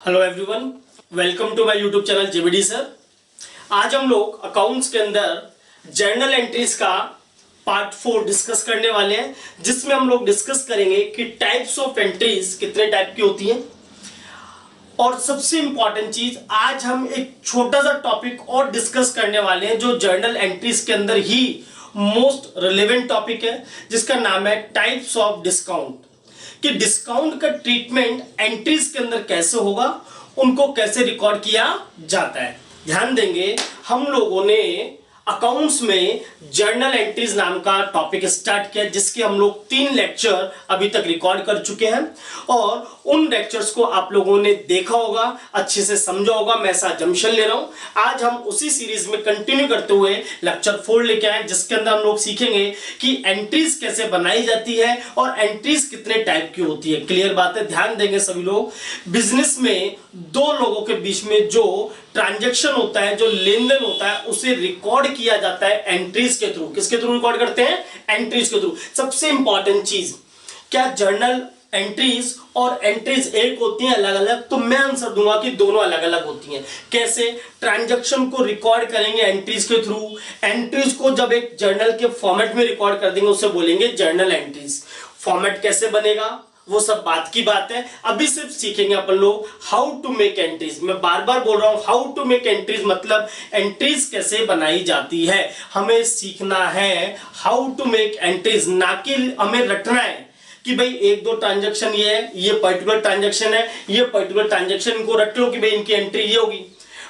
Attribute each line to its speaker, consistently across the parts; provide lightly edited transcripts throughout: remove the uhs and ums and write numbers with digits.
Speaker 1: Hello everyone, welcome to my YouTube channel JBD sir. आज हम लोग अकाउंट्स के अंदर जर्नल एंट्रीज का पार्ट 4 डिस्कस करने वाले हैं, जिसमें हम लोग डिस्कस करेंगे कि टाइप्स ऑफ एंट्रीज कितने टाइप की होती हैं। और सबसे इंपॉर्टेंट चीज, आज हम एक छोटा सा टॉपिक और डिस्कस करने वाले हैं जो जर्नल एंट्रीज के अंदर ही मोस्ट रिलेवेंट टॉपिक है, जिसका नाम है टाइप्स ऑफ डिस्काउंट। कि डिस्काउंट का ट्रीटमेंट एंट्रीज के अंदर कैसे होगा, उनको कैसे रिकॉर्ड किया जाता है। ध्यान देंगे, हम लोगों ने अकाउंट्स में जर्नल एंट्रीज नाम का टॉपिक स्टार्ट किया, जिसके हम लोग 3 लेक्चर अभी तक रिकॉर्ड कर चुके हैं और उन लेक्चर्स को आप लोगों ने देखा होगा, अच्छे से समझा होगा। मैं ऐसा जम्पशन ले रहा हूं। आज हम उसी सीरीज में कंटिन्यू करते हुए लेक्चर 4 लेके आए, जिसके अंदर हम लोग सीखेंगे कि एंट्रीज कैसे बनाई जाती है और एंट्रीज कितने टाइप की होती है। क्लियर बात है? ध्यान देंगे सभी लोग। बिजनेस में दो लोगों के बीच में जो ट्रांजैक्शन होता है, जो लेन देन होता है, उसे रिकॉर्ड किया जाता है एंट्रीज के थ्रू। किसके थ्रू रिकॉर्ड करते हैं? एंट्रीज के थ्रू। सबसे इंपॉर्टेंट चीज, क्या जर्नल एंट्रीज और एंट्रीज एक होती हैं अलग अलग? तो मैं आंसर दूंगा कि दोनों अलग अलग होती हैं। कैसे? ट्रांजैक्शन को रिकॉर्ड करेंगे एंट्रीज के थ्रू। एंट्रीज को जब एक जर्नल के फॉर्मेट में रिकॉर्ड कर देंगे, उसे बोलेंगे जर्नल एंट्रीज। फॉर्मेट कैसे बनेगा वो सब बात की बात है। अभी सिर्फ सीखेंगे अपन लोग हाउ टू मेक एंट्रीज। मैं बार बार बोल रहा हूं, हाउ टू मेक एंट्रीज मतलब एंट्रीज कैसे बनाई जाती है। हमें सीखना है हाउ टू मेक एंट्रीज, ना कि हमें रटना है कि भाई 1-2 ट्रांजैक्शन ये है, ये पर्टिकुलर ट्रांजैक्शन है, ये पर्टिकुलर ट्रांजैक्शन, इनको रट लो कि भाई इनकी एंट्री ये होगी।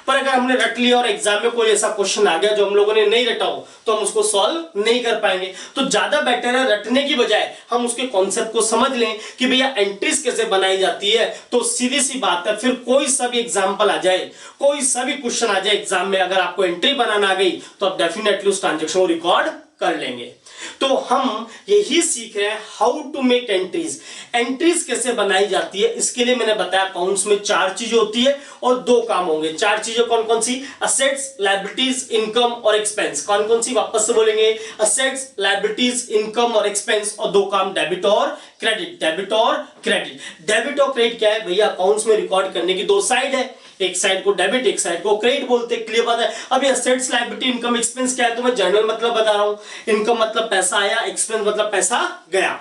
Speaker 1: पर अगर हमने रट लिया और एग्जाम में कोई ऐसा क्वेश्चन आ गया जो हम लोगों ने नहीं रटा हो, तो हम उसको सॉल्व नहीं कर पाएंगे। तो ज्यादा बेटर है रटने की बजाय हम उसके कॉन्सेप्ट को समझ लें कि भैया एंट्रीज कैसे बनाई जाती है। तो सीधी सी बात है, फिर कोई सा भी एग्जाम्पल आ जाए, कोई सा भी क्वेश्चन आ जाए एग्जाम में, अगर आपको एंट्री बनाना आ गई तो आप डेफिनेटली उस ट्रांजेक्शन को रिकॉर्ड कर लेंगे। तो हम यही सीख रहे हैं how to make entries. Entries कैसे बनाई जाती है, इसके लिए मैंने बताया अकाउंट्स में 4 चीजें होती है और 2 काम होंगे। 4 चीजें कौन कौन सी? असेट्स, लायबिलिटीज, इनकम और एक्सपेंस। कौन कौन सी? वापस से बोलेंगे, असेट्स, लायबिलिटीज, इनकम और एक्सपेंस। और 2 काम, डेबिट और क्रेडिट। डेबिट और क्रेडिट। डेबिट और क्रेडिट क्या है भैया? अकाउंट्स में रिकॉर्ड करने की 2 साइड है, एक साइड को डेबिट, एक साइड को क्रेडिट बोलते हैं। क्लियर बात है? अब ये असेट्स, लायबिलिटी, इनकम, एक्सपेंस क्या है तो मैं जर्नल मतलब बता रहा हूं। इनकम मतलब पैसा आया, एक्सपेंस मतलब पैसा गया।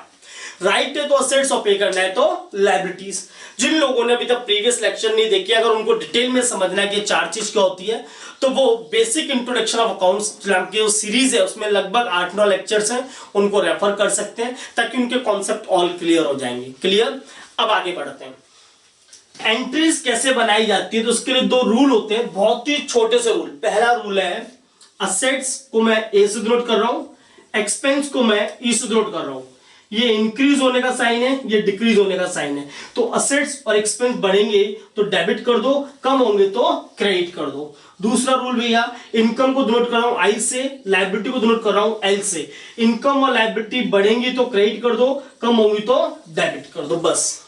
Speaker 1: राइट है तो असेट्स और पे करना है तो लायबिलिटीज। जिन लोगों ने अभी तक प्रीवियस लेक्चर नहीं देखे, अगर उनको डिटेल में समझना है कि 4 चीज क्या होती है, तो वो बेसिक इंट्रोडक्शन ऑफ अकाउंट्स नाम की जो सीरीज है, उसमें लगभग 8-9 लेक्चर्स हैं, उनको रेफर कर सकते हैं ताकि उनके कॉन्सेप्ट ऑल क्लियर हो जाएंगे। क्लियर? अब आगे बढ़ते हैं। एंट्रीज कैसे बनाई जाती है, तो उसके लिए 2 रूल होते हैं, बहुत ही छोटे से रूल। पहला रूल है, असेट्स को मैं ए से डिनोट कर रहा हूं, एक्सपेंस को मैं ई से डिनोट कर रहा हूं। ये इंक्रीज होने का साइन है, ये डिक्रीज होने का साइन है। तो असेट्स और एक्सपेंस बढ़ेंगे तो डेबिट कर दो, कम होंगे तो क्रेडिट कर दो। दूसरा रूल भैया, इनकम को डिनोट कर रहा हूं आई से, लायबिलिटी को डिनोट कर रहा हूं एल से। इनकम और लायबिलिटी बढ़ेंगी तो क्रेडिट कर दो, कम होंगी तो डेबिट कर दो। बस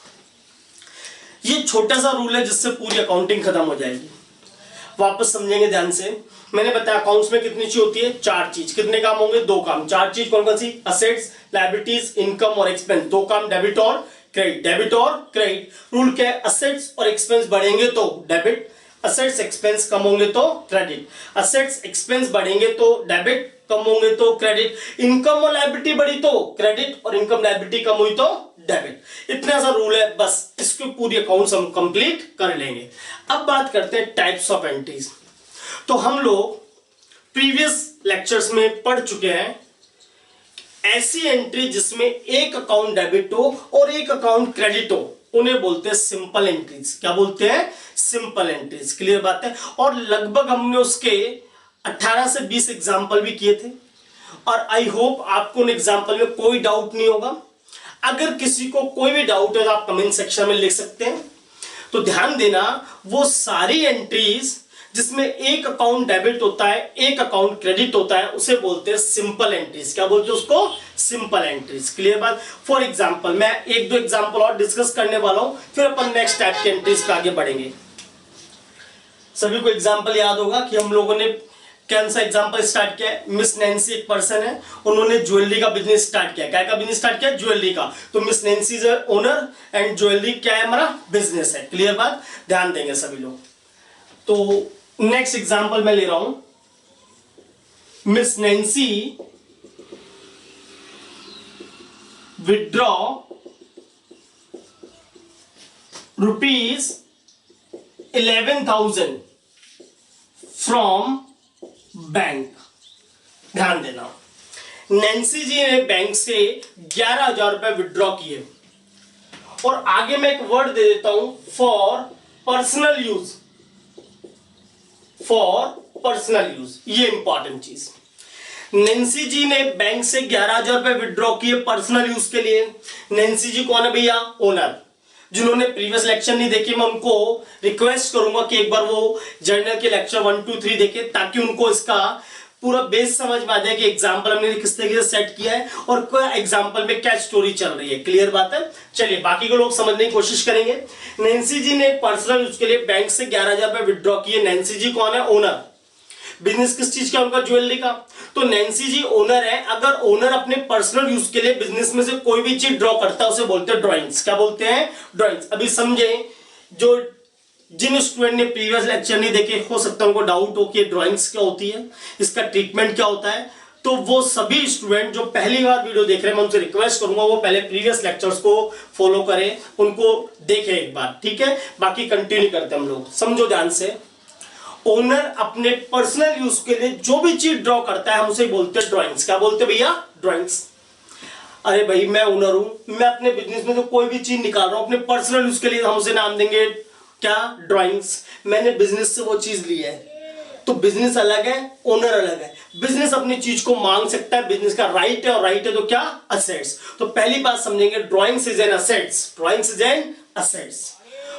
Speaker 1: ये छोटा सा रूल है, जिससे पूरी अकाउंटिंग खत्म हो जाएगी। वापस समझेंगे ध्यान से। मैंने बताया अकाउंट्स में कितनी चीज होती है? 4 चीज। कितने काम होंगे? 2 काम। 4 चीज कौन कौन सी? असेट्स, लायबिलिटीज, इनकम और एक्सपेंस। 2 काम, डेबिट और क्रेडिट। डेबिट और क्रेडिट। रूल क्या है? असेट्स और एक्सपेंस बढ़ेंगे तो डेबिट, असेट्स एक्सपेंस कम होंगे तो क्रेडिट। असेट्स एक्सपेंस बढ़ेंगे तो डेबिट, कम होंगे तो क्रेडिट। इनकम और लायबिलिटी बढ़ी तो क्रेडिट और इनकम लायबिलिटी कम हुई तो डेबिट। इतना सा रूल है, बस इसकी पूरी अकाउंट्स हम कंप्लीट कर लेंगे। अब बात करते हैं टाइप्स ऑफ एंट्रीज। तो हम लोग प्रीवियस लेक्चर्स में पढ़ चुके हैं ऐसी एंट्री जिसमें एक अकाउंट डेबिट हो और एक अकाउंट क्रेडिट हो, उन्हें बोलते हैं सिंपल एंट्रीज। क्या बोलते हैं? Simple entries. क्लियर बात है? और लगभग हमने उसके 18 से 20 एग्जाम्पल भी किए थे और आई होप आपको उन एग्जाम्पल में कोई डाउट नहीं होगा। अगर किसी को कोई भी डाउट है तो आप कमेंट सेक्शन में लिख सकते हैं। तो ध्यान देना, वो सारी एंट्रीज जिसमें एक अकाउंट डेबिट होता है, एक अकाउंट क्रेडिट होता है, उसे बोलते हैं सिंपल एंट्रीज। क्या बोलते हैं उसको? Simple entries. क्लियर बात? फॉर एग्जाम्पल मैं 1-2 एग्जाम्पल और डिस्कस करने वाला हूं, फिर अपन नेक्स्ट टाइप के एंट्रीज पे आगे बढ़ेंगे। सभी को एग्जाम्पल याद होगा कि हम लोगों ने कौन सा एग्जांपल स्टार्ट किया है? मिस नैन्सी एक पर्सन है, उन्होंने ज्वेलरी का बिजनेस स्टार्ट किया। क्या का बिजनेस स्टार्ट किया? ज्वेलरी का। तो miss Nancy is owner and jewellery क्या है? हमारा बिजनेस है। क्लियर बात? ध्यान देंगे सभी लोग। तो नेक्स्ट एग्जांपल मैं ले रहा हूं, miss Nancy withdraw ₹11,000 from bank. ध्यान देना, नैन्सी जी ने बैंक से 11,000 रुपए विड्रॉ किए और आगे मैं एक वर्ड दे देता हूं, for personal use. For personal use, ये इंपॉर्टेंट चीज। नैन्सी जी ने बैंक से 11,000 रुपए विड्रॉ किए पर्सनल यूज के लिए। नैन्सी जी कौन है भैया? ओनर। जिन्होंने प्रीवियस लेक्चर नहीं देखे, मैं उनको रिक्वेस्ट करूंगा कि एक बार वो जर्नल के लेक्चर 1, 2, 3 देखे, ताकि उनको इसका पूरा बेस समझ में आ जाए कि एग्जाम्पल हमने किस तरीके से सेट किया है और कोई एग्जाम्पल में क्या स्टोरी चल रही है। क्लियर बात है? चलिए बाकी को लोग समझने की कोशिश करेंगे। नैन्सी जी ने पर्सनल यूज के लिए बैंक से 11,000 रुपए विड्रॉ किए। नैन्सी जी कौन है? ओनर। बिजनेस किस चीज का? उनका ज्वेलरी का। तो नैन्सी जी ओनर है। अगर ओनर अपने पर्सनल यूज के लिए बिजनेस में से कोई भी चीज ड्रॉ करता है उसे बोलते हैं ड्राइंग्स। क्या बोलते हैं? ड्राइंग्स। अभी समझे, जो जिन स्टूडेंट ने प्रीवियस लेक्चर नहीं देखे, हो सकता है उनको डाउट हो कि ड्राइंग्स क्या होती है, इसका ट्रीटमेंट क्या होता है, तो वो सभी स्टूडेंट जो पहली बार वीडियो देख रहे हैं, मैं उनसे रिक्वेस्ट करूंगा वो पहले प्रीवियस लेक्चर्स को फॉलो करें, उनको देखें एक बार। ठीक है, बाकी कंटिन्यू करते हैं हम लोग। समझो ध्यान से, ओनर अपने पर्सनल यूज के लिए जो भी चीज ड्रॉ करता है हम उसे बोलते हैं ड्राइंग्स। क्या बोलते हैं भैया? ड्राइंग्स। अरे भाई मैं ओनर हूं, मैं अपने बिजनेस में जो कोई भी चीज निकाल रहा हूं अपने पर्सनल यूज के लिए, हम उसे नाम देंगे क्या? ड्राइंग्स। मैंने बिजनेस से वो चीज ली है, तो बिजनेस अलग है, ओनर अलग है। बिजनेस अपनी चीज को मांग सकता है, बिजनेस का राइट है, और राइट है तो क्या? असेट्स। तो पहली बात समझेंगे, drawings is an assets. Drawings is an assets.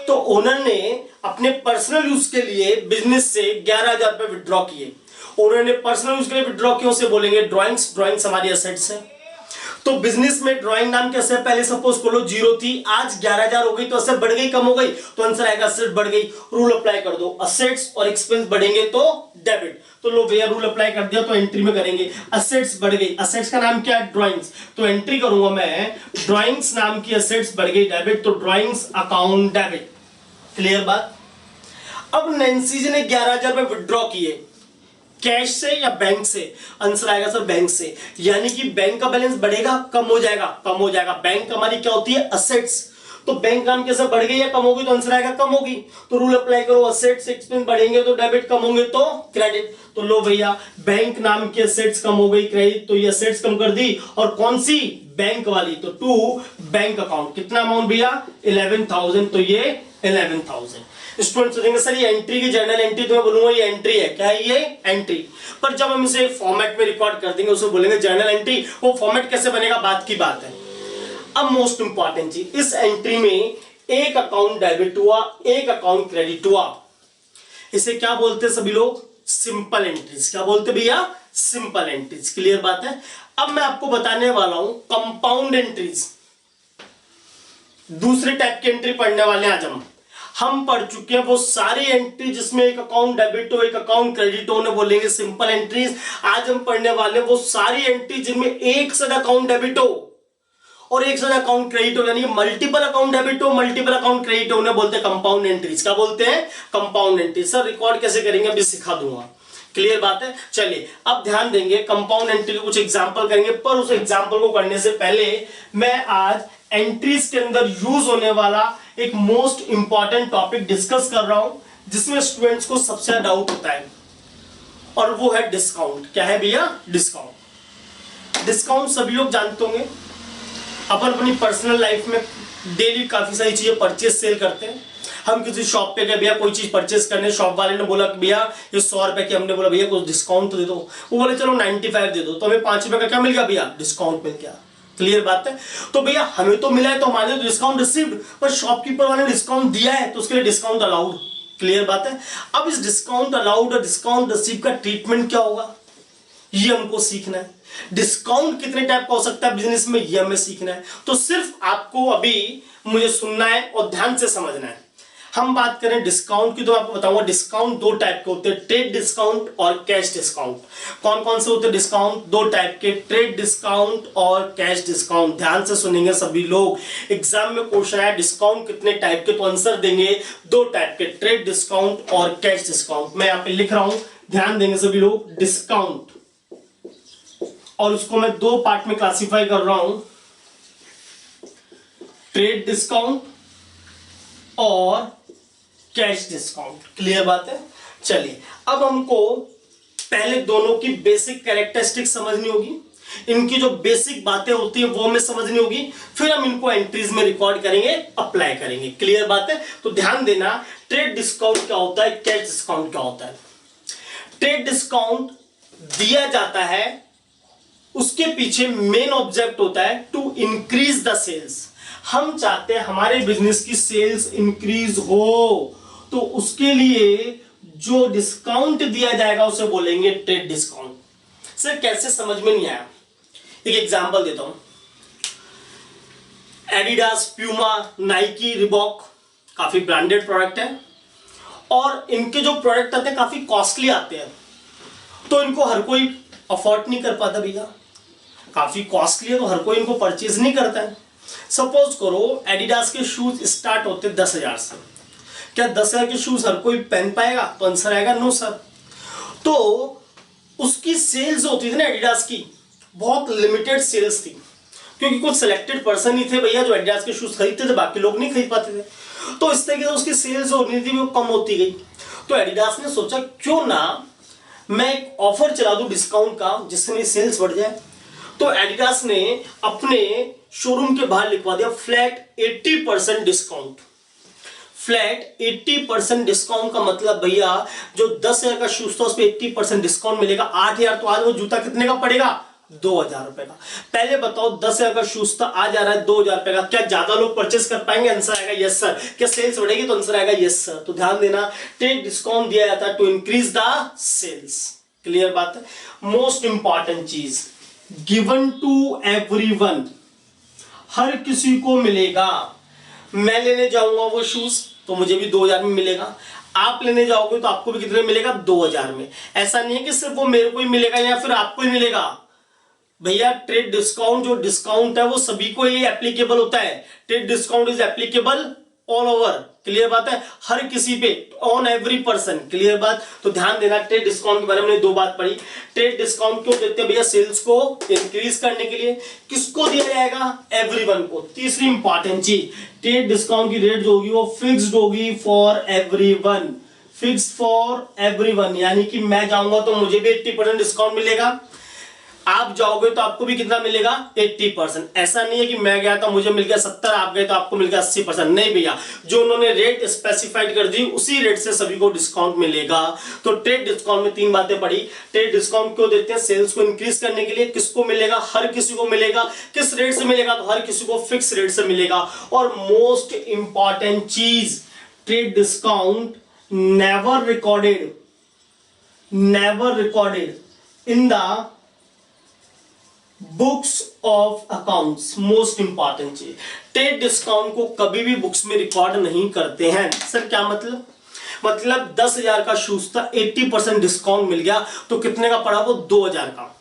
Speaker 1: तो ओनर ने अपने पर्सनल यूज के लिए बिजनेस से 11,000 रुपए विड्रॉ किए। ओनर ने पर्सनल यूज के लिए विड्रॉ किया, उसे बोलेंगे ड्राइंग्स। ड्राइंग्स हमारी असेट्स है। तो बिजनेस में ड्राइंग नाम कैसे? पहले सपोज करो 0 थी, आज 11,000 हो गई, तो असेट बढ़ गई कम हो गई? तो आंसर आएगा असेट बढ़ गई। रूल अप्लाई कर दो, असेट्स और एक्सपेंस बढ़ेंगे तो डेबिट। तो लो भैया रूल अप्लाई कर दिया, तो एंट्री में करेंगे असेट्स बढ़ गई। असेट्स का नाम क्या है? ड्राइंग्स। तो एंट्री करूंगा मैं, ड्राइंग्स नाम की असेट्स बढ़ गई, डेबिट, तो ड्राइंग्स अकाउंट डेबिट। क्लियर बात? अब नैन्सी जी ने 11,000 रुपए विड्रॉ किए, कैश से या बैंक से? आंसर आएगा सर बैंक से। यानी कि बैंक का बैलेंस बढ़ेगा, कम हो जाएगा? कम हो जाएगा। बैंक हमारी क्या होती है? असेट्स। तो बैंक नाम कैसे बढ़ गई या कम होगी? तो आंसर आएगा कम होगी। तो रूल अप्लाई करो, असेट्स एक्सपेंस बढ़ेंगे तो डेबिट, कम होंगे तो क्रेडिट। तो लो भैया बैंक नाम की असेट्स कम हो गई, क्रेडिट, तो ये असेट्स कम कर दी, और कौन सी? बैंक वाली। तो टू बैंक अकाउंट। कितना अमाउंट भैया? 11,000। तो ये 11,000। स्टूडेंट सोचेंगे सर ये एंट्री की जर्नल एंट्री, तो मैं बोलूंगा ये एंट्री है। क्या है ये? एंट्री। पर जब हम इसे फॉर्मेट में रिकॉर्ड कर देंगे उसे बोलेंगे जर्नल एंट्री। वो फॉर्मेट कैसे बनेगा बात की बात है। अब मोस्ट इंपॉर्टेंट चीज, इस एंट्री में एक अकाउंट डेबिट हुआ, एक अकाउंट क्रेडिट हुआ। इसे क्या बोलते हैं सभी लोग? Simple entries. क्या बोलते भैया? Simple entries. क्लियर बात है? अब मैं आपको बताने वाला हूं कंपाउंड एंट्रीज। दूसरे टाइप की एंट्री पढ़ने वाले हैं आज हम पढ़ चुके हैं वो सारी एंट्री जिसमें एक अकाउंट डेबिट हो, एक अकाउंट क्रेडिट हो, उन्हें बोलेंगे सिंपल एंट्रीज। आज हम पढ़ने वाले हैं वो सारी एंट्री जिनमें एक से अकाउंट डेबिट हो और एक से अकाउंट क्रेडिट हो, यानी मल्टीपल अकाउंट डेबिट हो, मल्टीपल अकाउंट क्रेडिट हो, उन्हें बोलते हैं कंपाउंड एंट्रीज। क्या बोलते हैं? Compound entries. सर रिकॉर्ड कैसे करेंगे अभी सिखा दूंगा। क्लियर बात है? चलिए अब ध्यान देंगे, कंपाउंड एंट्री के कुछ एग्जांपल करेंगे, पर उस एग्जांपल को करने से पहले मैं आज एंट्रीज के अंदर यूज होने वाला एक मोस्ट इंपॉर्टेंट टॉपिक डिस्कस कर रहा हूं, जिसमें स्टूडेंट्स को सबसे डाउट होता है, और वो है डिस्काउंट। क्या है भैया? डिस्काउंट। डिस्काउंट सभी लोग जानते होंगे, अपन अपनी पर्सनल लाइफ में डेली काफी सारी चीजें परचेज सेल करते हैं। हम किसी शॉप पे गए, भैया कोई चीज परचेज करने, शॉप वाले ने बोला कि भैया ये 100 रुपए की, हमने बोला भैया कुछ डिस्काउंट तो दे दो, वो बोले चलो 95 दे दो, तो हमें 5 रुपए का क्या मिल गया भैया? डिस्काउंट मिल गया। क्लियर बात है? तो भैया हमें तो मिला है तो हमारे तो डिस्काउंट रिसीव्ड, पर शॉपकीपर वाले ने डिस्काउंट दिया है तो उसके लिए डिस्काउंट अलाउड। क्लियर बात है? अब इस डिस्काउंट अलाउड और डिस्काउंट रिसीव का ट्रीटमेंट क्या होगा ये हमको सीखना है। डिस्काउंट कितने टाइप का हो सकता है बिजनेस में ये हमें सीखना है। तो सिर्फ आपको अभी मुझे सुनना है और ध्यान से समझना है। हम बात करें डिस्काउंट की तो आपको बताऊंगा डिस्काउंट दो टाइप के होते हैं, ट्रेड डिस्काउंट और कैश डिस्काउंट। कौन कौन से होते हैं डिस्काउंट? दो टाइप के, ट्रेड डिस्काउंट और कैश डिस्काउंट। ध्यान से सुनेंगे सभी लोग, एग्जाम में क्वेश्चन आया डिस्काउंट कितने टाइप के, तो आंसर देंगे दो टाइप के, ट्रेड डिस्काउंट और कैश डिस्काउंट। मैं यहां पे लिख रहा हूं, ध्यान देंगे सभी लोग, डिस्काउंट, और उसको मैं दो पार्ट में क्लासिफाई कर रहा हूं, ट्रेड डिस्काउंट और कैश डिस्काउंट। क्लियर बात है? चलिए अब हमको पहले दोनों की बेसिक कैरेक्टरिस्टिक समझनी होगी, इनकी जो बेसिक बातें होती है वो हमें समझनी होगी, फिर हम इनको एंट्रीज में रिकॉर्ड करेंगे, अप्लाई करेंगे। क्लियर बात है? तो ध्यान देना, ट्रेड डिस्काउंट क्या होता है, कैश डिस्काउंट क्या होता है। ट्रेड डिस्काउंट दिया जाता है, उसके पीछे मेन ऑब्जेक्ट होता है टू इंक्रीज द सेल्स। हम चाहते हैं हमारे बिजनेस की सेल्स इंक्रीज हो, तो उसके लिए जो डिस्काउंट दिया जाएगा उसे बोलेंगे ट्रेड डिस्काउंट। सर कैसे, समझ में नहीं आया? एक एग्जांपल देता हूं, एडिडास, प्यूमा, नाइकी, रिबॉक काफी ब्रांडेड प्रोडक्ट है, और इनके जो प्रोडक्ट आते हैं काफी कॉस्टली आते हैं, तो इनको हर कोई अफोर्ड नहीं कर पाता भैया, काफी कॉस्टली है तो हर कोई इनको परचेज नहीं करता है। सपोज करो एडिडास के शूज स्टार्ट होते 10,000 से, क्या 10,000 के शूज हर कोई पहन पाएगा? तो आंसर आएगा नो सर। तो उसकी सेल्स होती थी ना एडिडास की, बहुत लिमिटेड सेल्स थी, क्योंकि कुछ सिलेक्टेड पर्सन ही थे भैया जो एडिडास के शूज खरीदते थे, बाकी लोग नहीं खरीद पाते थे, तो इस तरीके से उसकी सेल्स होनी थी वो कम होती गई। तो एडिडास ने सोचा क्यों ना मैं एक ऑफर चला दूं डिस्काउंट का, जिससे मेरी सेल्स बढ़ जाए। तो एडिडास ने अपने शोरूम के बाहर लिखवा दिया फ्लैट 80% डिस्काउंट। फ्लैट 80% डिस्काउंट का मतलब भैया जो 10,000 का शूज था उस पर 80% डिस्काउंट मिलेगा। 8,000 तो आज वो जूता कितने का पड़ेगा? 2,000 रुपए का। पहले बताओ 10,000 का शूज था, आज आ रहा है 2,000 रुपए का, क्या ज्यादा लोग परचेस कर पाएंगे? आंसर आएगा यस सर। क्या सेल्स बढ़ेगी? तो आंसर आएगा यस सर। तो ध्यान देना, ट्रेड डिस्काउंट दिया जाता है to increase the sales. Clear बात है? मोस्ट इंपॉर्टेंट चीज, गिवन टू एवरीवन, हर किसी को मिलेगा। मैं लेने जाऊंगा वो शूज तो मुझे भी 2,000 में मिलेगा, आप लेने जाओगे तो आपको भी कितने मिलेगा? 2,000 में। ऐसा नहीं है कि सिर्फ वो मेरे को ही मिलेगा या फिर आपको ही मिलेगा भैया। ट्रेड डिस्काउंट जो डिस्काउंट है वो सभी को ही एप्लीकेबल होता है। Trade discount is applicable all over. Clear बात है? हर किसी पे, ऑन एवरी पर्सन। क्लियर बात? तो ध्यान देना, ट्रेड डिस्काउंट के बारे में दो बात पढ़ी। ट्रेड डिस्काउंट क्यों देते हैं भैया? सेल्स को इंक्रीज करने के लिए। किसको दिया जाएगा? एवरीवन को। तीसरी इंपॉर्टेंट चीज, ट्रेड डिस्काउंट की रेट जो होगी वो फिक्स्ड होगी for everyone. Fixed for everyone, यानी कि मैं जाऊंगा तो मुझे भी 80% डिस्काउंट मिलेगा, आप जाओगे तो आपको भी कितना मिलेगा? 80%। ऐसा नहीं है कि मैं गया था मुझे मिल गया 70, आप गए तो आपको मिल गया 80%। नहीं भैया, जो उन्होंने रेट स्पेसिफाइड कर दी उसी रेट से सभी को डिस्काउंट मिलेगा। तो ट्रेड डिस्काउंट में तीन बातें पड़ी। ट्रेड डिस्काउंट क्यों देते हैं? सेल्स को इंक्रीज करने के लिए। किसको मिलेगा? हर किसी को मिलेगा। किस रेट से मिलेगा? तो हर किसी को फिक्स रेट से मिलेगा। और मोस्ट इंपॉर्टेंट चीज, trade discount never recorded in the books of accounts. Most important चीज, ट्रेड डिस्काउंट को कभी भी बुक्स में रिकॉर्ड नहीं करते हैं। सर क्या मतलब? मतलब 10,000 का शूज था, 80% डिस्काउंट मिल गया तो कितने का पड़ा? वो 2,000 का।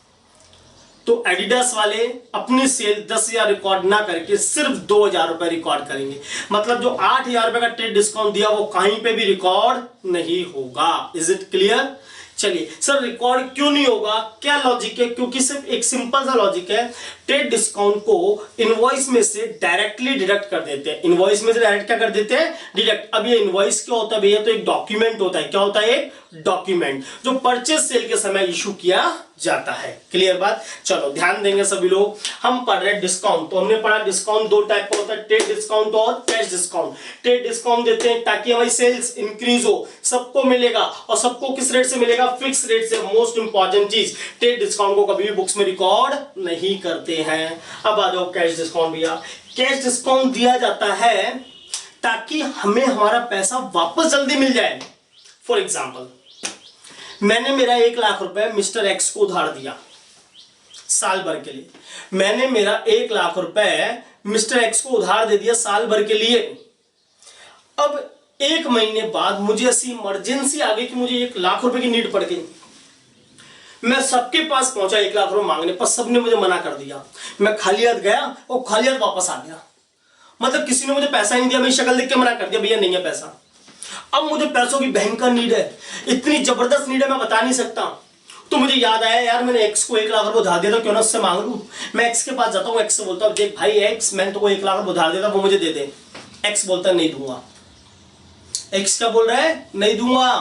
Speaker 1: तो एडिडास वाले अपनी सेल 10,000 रिकॉर्ड ना करके सिर्फ 2,000 रुपए रिकॉर्ड करेंगे। मतलब जो 8,000 रुपए का ट्रेड डिस्काउंट दिया वो कहीं पे भी रिकॉर्ड नहीं होगा। Is it clear? चलिए सर रिकॉर्ड क्यों नहीं होगा, क्या लॉजिक है? क्योंकि सिर्फ एक सिंपल सा लॉजिक है, ट्रेड डिस्काउंट को इनवॉइस में से डायरेक्टली डिडक्ट कर देते हैं। इनवॉइस में से डायरेक्ट क्या कर देते हैं? डिडक्ट। अब ये इनवॉइस क्या होता है भैया? तो एक डॉक्यूमेंट होता है। क्या होता है? एक डॉक्यूमेंट जो परचेज सेल के समय इशू किया जाता है। क्लियर बात? चलो ध्यान देंगे सभी लोग। हम पढ़ रहे हैं डिस्काउंट, तो हमने पढ़ा डिस्काउंट दो टाइप का होता है, ट्रेड डिस्काउंट और कैश डिस्काउंट। ट्रेड डिस्काउंट देते हैं ताकि हमारी सेल्स इंक्रीज हो, सबको मिलेगा, और सबको किस रेट से मिलेगा? फिक्स रेट से। मोस्ट इंपॉर्टेंट चीज, ट्रेड डिस्काउंट को कभी भी बुक्स में रिकॉर्ड नहीं करते हैं। अब आ जाओ कैश डिस्काउंट। भैया कैश डिस्काउंट दिया जाता है ताकि हमें हमारा पैसा वापस जल्दी मिल जाए। फॉर एग्जाम्पल, मैंने मेरा 1,00,000 रुपए मिस्टर एक्स को उधार दिया साल भर के लिए। मैंने मेरा 1,00,000 रुपए मिस्टर एक्स को उधार दे दिया साल भर के लिए। अब 1 महीने बाद मुझे ऐसी इमरजेंसी आ गई कि मुझे 1 लाख रुपए की नीड पड़ गई। मैं सबके पास पहुंचा 1 लाख रुपए मांगने पर, सबने मुझे मना कर दिया। मैं खाली हाथ गया और खाली हाथ वापस आ गया। मतलब किसी ने मुझे पैसा नहीं दिया, मेरी शक्ल देख के मना कर दिया, भैया नहीं है पैसा। अब मुझे पैसों की भयंकर नीड है, इतनी जबरदस्त नीड है मैं बता नहीं सकता। तो मुझे याद आया यार मैंने एक्स को 1 लाख रुपए उधार दिया था, क्यों ना उससे मांग लूं। मैं एक्स के पास जाता हूँ, एक्स से बोलता हूँ देख भाई एक्स मैंने तो 1 लाख रुपए उधार दिया था, वो मुझे दे दे। एक्स बोलता नहीं दूंगा। एक्स क्या बोल रहा है, नहीं दूंगा,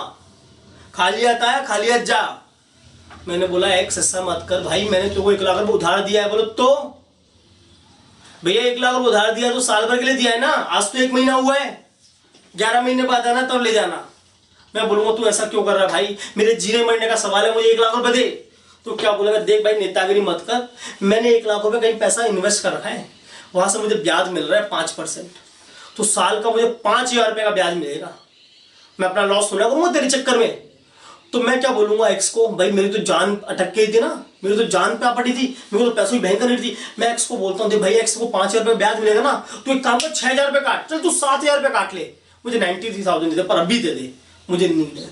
Speaker 1: खाली आता है खाली हाथ जा। मैंने बोला एक्स ऐसा मत कर भाई, मैंने तुमको 1 लाख रुपए उधार दिया है। बोलो तो भैया 1 लाख रुपए उधार दिया तो साल भर के लिए दिया है ना, आज तो 1 महीना हुआ है, 11 महीने बाद आना तब ले जाना। मैं बोलूंगा तू ऐसा क्यों कर रहा है भाई, मेरे जीने मरने का सवाल है, मुझे 1 लाख रुपए दे। तो क्या बोलेगा, देख भाई नेतागिरी मत कर, मैंने 1 लाख रुपए कहीं पैसा इन्वेस्ट कर रखा है, वहां से मुझे ब्याज मिल रहा है 5%, तो साल का मुझे 5,000 रुपए का ब्याज मिलेगा, मैं अपना लॉस होना करूंगा तेरे चक्कर में। तो मैं क्या बोलूंगा एक्स को, भाई मेरी तो जान अटक गई थी ना, मेरी तो जान पे आ पड़ी थी, मेरे को तो पैसों की भयंकर नीड थी। मैं एक्स को बोलता हूँ भाई एक्स को 5,000 रुपए ब्याज मिलेगा ना, तो एक काम कर 6,000 रुपए काट, चल तू 7,000 रुपए काट ले, मुझे 93,000 दे, पर अभी दे दे, मुझे नीड है।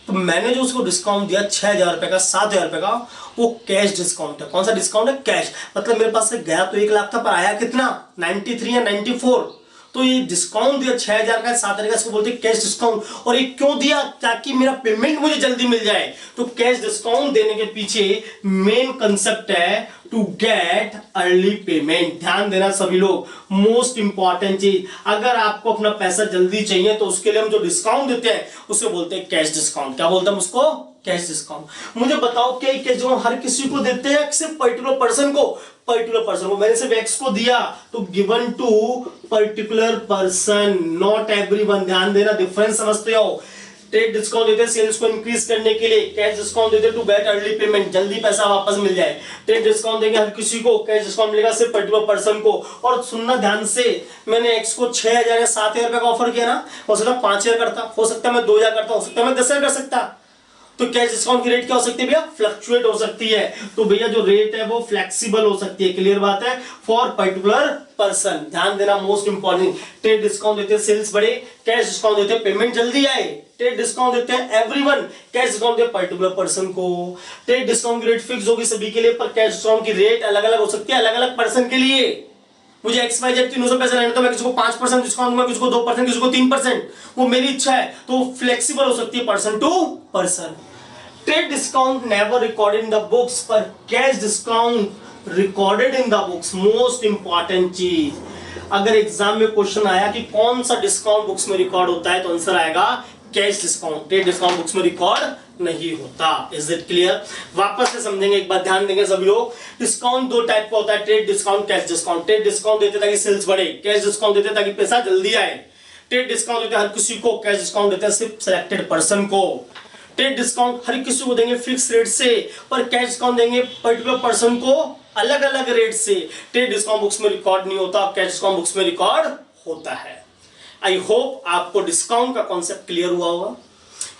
Speaker 1: तो मैंने जो उसको डिस्काउंट दिया 6,000 रुपए का, 7,000 रुपए का, वो कैश डिस्काउंट है। कौन सा डिस्काउंट है, कैश। मतलब मेरे पास से गया तो 1 लाख था, पर आया कितना 93 या 94, तो ये डिस्काउंट दिया 6,000 का, 7,000 का, इसको बोलते हैं कैश डिस्काउंट। और ये क्यों दिया, ताकि मेरा पेमेंट मुझे जल्दी मिल जाए। तो कैश डिस्काउंट देने के पीछे मेन कंसेप्ट है टू गेट अर्ली पेमेंट। ध्यान देना सभी लोग, मोस्ट इंपॉर्टेंट चीज, अगर आपको अपना पैसा जल्दी चाहिए तो उसके लिए हम जो डिस्काउंट देते हैं उसे बोलते हैं कैश डिस्काउंट। क्या बोलते हैं उसको, कैश डिस्काउंट। मुझे बताओ क्या जो हर किसी को देते हैं, सिर्फ पर्टिकुलर पर्सन को, मैंने सिर्फ एक्स को दिया तो given to particular person, not everyone. ध्यान देना, डिफरेंस समझते हो। ट्रेड डिस्काउंट देते हैं सेल्स को इंक्रीज करने के लिए, कैश डिस्काउंट देते हैं टू गेट अर्ली पेमेंट, जल्दी पैसा वापस मिल जाए। ट्रेड डिस्काउंट देंगे हर किसी को, कैश डिस्काउंट मिलेगा सिर्फ पर्टिकुलर पर्सन को। और सुनना ध्यान से, मैंने एक्स को 6,000 या 7,000 रुपए का ऑफर किया ना, हो सकता है 5,000 करता, हो सकता है मैं 2,000 करता, हो सकता है मैं 10,000 कर सकता। तो कैश डिस्काउंट की रेट क्या हो सकती है भैया, फ्लक्चुएट हो सकती है। तो भैया जो रेट है वो फ्लेक्सिबल हो सकती है, क्लियर बात है, फॉर पर्टिकुलर पर्सन। ध्यान देना, मोस्ट इंपॉर्टेंट। ट्रेड डिस्काउंट देते हैं सेल्स बढ़े, कैश डिस्काउंट देते हैं पेमेंट जल्दी आए। ट्रेड डिस्काउंट देते हैं एवरीवन, कैश डिस्काउंट देते हैं पर्टिकुलर पर्सन को। ट्रेड डिस्काउंट की रेट फिक्स होगी सभी के लिए, पर कैश डिस्काउंट की रेट अलग अलग हो सकती है अलग अलग पर्सन के लिए। मुझे XYZ तीनों से पैसे लेने, तो मैं किसी को 5% डिस्काउंट दूंगा, किसी को 2%, किसी को 3%, वो मेरी इच्छा है। तो फ्लेक्सिबल हो सकती है person to person. Trade discount never recorded in the books, पर cash discount recorded in the books. Most important चीज, अगर एग्जाम में क्वेश्चन आया कि कौन सा डिस्काउंट बुक्स में रिकॉर्ड होता है, तो आंसर आएगा cash discount. Trade discount books में रिकॉर्ड नहीं होता। Is it clear? वापस से समझेंगे, एक बार ध्यान देंगे सभी लोग। डिस्काउंट 2 टाइप का होता है, trade discount, cash discount. Trade discount देते ताकि सेल्स बढ़े, कैश डिस्काउंट देते ताकि पैसा जल्दी आए। ट्रेड डिस्काउंट देते हर किसी को, कैश डिस्काउंट देते सिर्फ सिलेक्टेड पर्सन को। ट्रेड डिस्काउंट हर किसी को देंगे फिक्स रेट से, पर कैश डिस्काउंट देंगे पर्टिकुलर पर्सन को अलग अलग रेट से। ट्रेड डिस्काउंट बुक्स में रिकॉर्ड नहीं होता, कैश डिस्काउंट बुक्स में रिकॉर्ड होता है। आई होप आपको डिस्काउंट का कॉन्सेप्ट क्लियर हुआ होगा।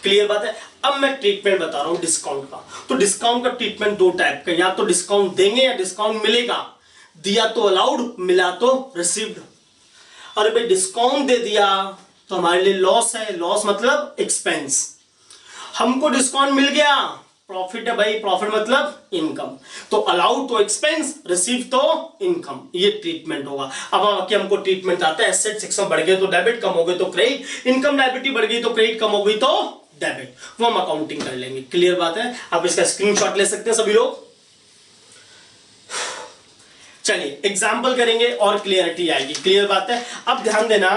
Speaker 1: क्लियर बात है। अब मैं ट्रीटमेंट बता रहा हूं डिस्काउंट का। तो डिस्काउंट का ट्रीटमेंट 2 टाइप का, या तो डिस्काउंट देंगे या डिस्काउंट मिलेगा। दिया तो अलाउड, मिला तो रिसीव्ड। और भाई डिस्काउंट दे दिया तो हमारे लिए लॉस है। लॉस मतलब एक्सपेंस। हमको डिस्काउंट मिल गया, प्रॉफिट है भाई, प्रॉफिट मतलब इनकम। तो अलाउड तो एक्सपेंस, रिसीव तो इनकम। ये ट्रीटमेंट होगा। अब आके हमको ट्रीटमेंट आता है, एसेट सेक्शन बढ़ गए तो डेबिट, कम हो गए तो क्रेडिट, इनकम लायबिलिटी बढ़ गई तो क्रेडिट, कम हो गई तो डेबिट, वो हम अकाउंटिंग कर लेंगे। क्लियर बात है? आप इसका स्क्रीनशॉट ले सकते हैं सभी लोग। चलिए एग्जाम्पल करेंगे और क्लियरिटी आएगी। क्लियर बात है? अब ध्यान देना,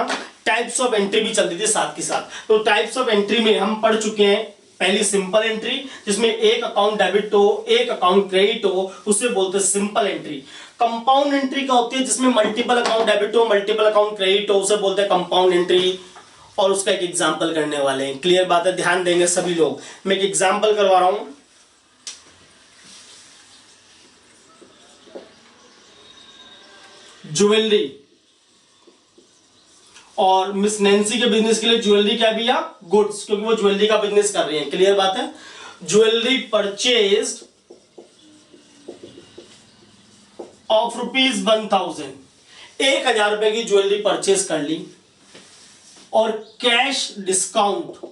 Speaker 1: टाइप्स ऑफ एंट्री भी चलती थी साथ के साथ। तो टाइप्स ऑफ एंट्री में हम पढ़ चुके हैं, पहली सिंपल एंट्री, जिसमें एक अकाउंट डेबिट हो एक अकाउंट क्रेडिट हो, उसे बोलते हैं सिंपल एंट्री। कंपाउंड एंट्री क्या होती है, जिसमें मल्टीपल अकाउंट डेबिट हो मल्टीपल अकाउंट क्रेडिट हो, उसे बोलते हैं कंपाउंड एंट्री। और उसका एक एग्जांपल करने वाले हैं। क्लियर बात है? ध्यान देंगे सभी लोग। मैं एक एग्जांपल करवा रहा हूं। ज्वेलरी, और मिस नैन्सी के बिजनेस के लिए ज्वेलरी क्या भैया, गुड्स, क्योंकि वो ज्वेलरी का बिजनेस कर रही है। क्लियर बात है? ज्वेलरी परचेज ऑफ ₹1,000, 1,000 रुपए की ज्वेलरी परचेज कर ली। और cash discount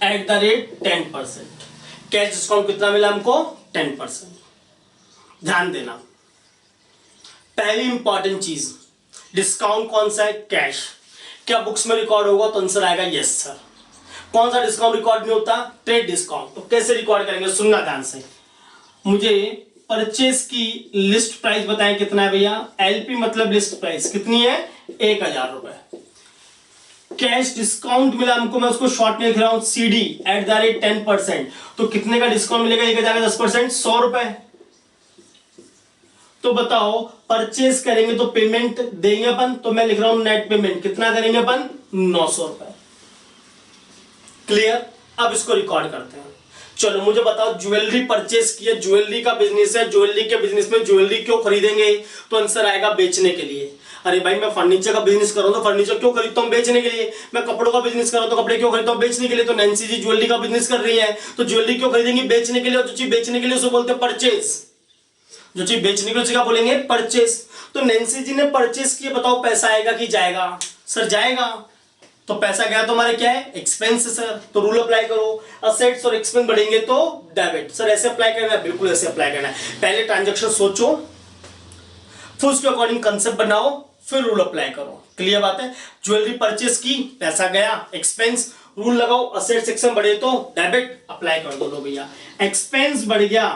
Speaker 1: at the rate 10%। Cash discount कितना मिला हमको? 10%। ध्यान देना, पहली इंपॉर्टेंट चीज, डिस्काउंट कौन सा है? कैश। क्या बुक्स में रिकॉर्ड होगा? तो आंसर आएगा यस सर। कौन सा डिस्काउंट रिकॉर्ड नहीं होता? Trade discount. तो कैसे रिकॉर्ड करेंगे? सुनना ध्यान से। मुझे परचेज की लिस्ट प्राइस बताएं कितना है भैया? एलपी मतलब लिस्ट प्राइस कितनी है? 1000 रुपए। कैश डिस्काउंट मिला हमको, मैं उसको शॉर्ट में लिख रहा हूं सीडी एट द रेट 10%। तो कितने का डिस्काउंट मिलेगा? 1000 का 10%, 100 रुपए। तो बताओ, परचेज करेंगे तो पेमेंट देंगे अपन, तो मैं लिख रहा हूं नेट पेमेंट कितना करेंगे अपन? 900 रुपए। क्लियर? अब इसको रिकॉर्ड करते हैं। चलो मुझे बताओ, ज्वेलरी परचेज किया, ज्वेलरी का बिजनेस है, ज्वेलरी के बिजनेस में ज्वेलरी क्यों खरीदेंगे? तो आंसर आएगा बेचने के लिए। अरे भाई मैं फर्नीचर का बिजनेस कर रहा हूं तो फर्नीचर क्यों खरीदता हूं? बेचने के लिए। मैं कपड़ों का बिजनेस कर रहा हूं तो कपड़े क्यों खरीदता हूं? बेचने के लिए। तो नैन्सी जी ज्वेलरी का बिजनेस कर रही है तो ज्वेलरी क्यों खरीदेंगी? बेचने के लिए। और जो चीज बेचने के लिए उसे बोलते हैं परचेज। जो चीज बेचने के लिए क्या बोलेंगे? परचेज। तो नैन्सी जी ने परचेज किया, बताओ पैसा आएगा कि जाएगा? सर जाएगा। तो पैसा गया तो हमारे क्या है? एक्सपेंस है सर। तो रूल अप्लाई करो, असेट्स और एक्सपेंस बढ़ेंगे तो डेबिट। सर ऐसे अप्लाई करना है? बिल्कुल ऐसे अप्लाई करना है। पहले ट्रांजैक्शन सोचो, फिर उसके अकॉर्डिंग कंसेप्ट बनाओ, फिर रूल अप्लाई करो। क्लियर बात है? ज्वेलरी परचेज की, पैसा गया, एक्सपेंस, रूल लगाओ, असेट्स एक्सपेंस बढ़े तो डेबिट, अप्लाई कर दो। भैया एक्सपेंस बढ़ गया,